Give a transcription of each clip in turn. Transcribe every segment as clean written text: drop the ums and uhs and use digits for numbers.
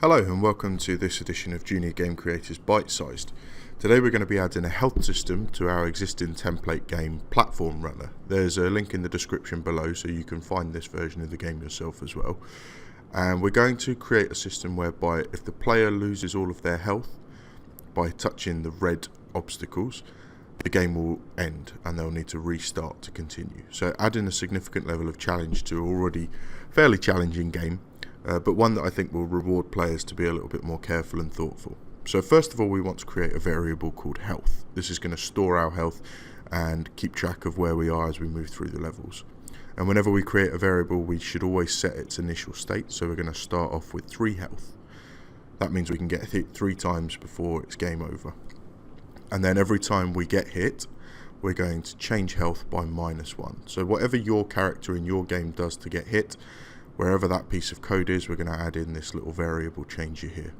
Hello and welcome to this edition of Junior Game Creators Byte-Sized. Today we're going to be adding a health system to our existing template game Platform Runner. There's a link in the description below so you can find this version of the game yourself as well. And we're going to create a system whereby if the player loses all of their health by touching the red obstacles, the game will end and they'll need to restart to continue. So adding a significant level of challenge to an already fairly challenging game. But one that I think will reward players to be a little bit more careful and thoughtful. So first of all, we want to create a variable called health. This is going to store our health and keep track of where we are as we move through the levels. And whenever we create a variable, we should always set its initial state. So we're going to start off with 3 health. That means we can get hit 3 times before it's game over. And then every time we get hit, we're going to change health by -1. So whatever your character in your game does to get hit, wherever that piece of code is, we're going to add in this little variable changer here.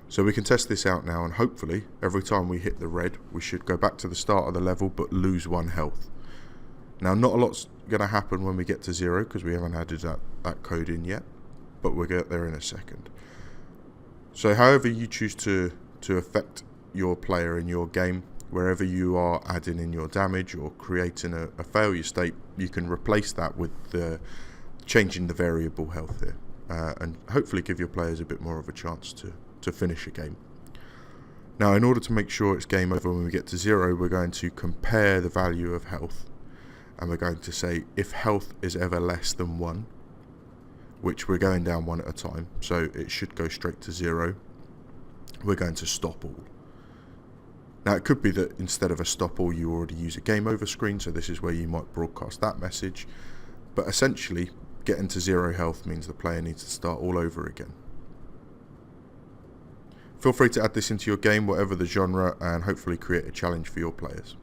So we can test this out now, and hopefully every time we hit the red, we should go back to the start of the level but lose 1 health. Now not a lot's going to happen when we get to 0 because we haven't added that code in yet, but we'll get there in a second. So however you choose to affect your player in your game, wherever you are adding in your damage or creating a failure state, you can replace that with changing the variable health here, and hopefully give your players a bit more of a chance to finish a game. Now, in order to make sure it's game over when we get to 0, we're going to compare the value of health, and we're going to say if health is ever less than 1, which we're going down 1 at a time, so it should go straight to 0, we're going to stop all. Now it could be that instead of a stop all you already use a game over screen, so this is where you might broadcast that message, but essentially getting to 0 health means the player needs to start all over again. Feel free to add this into your game, whatever the genre, and hopefully create a challenge for your players.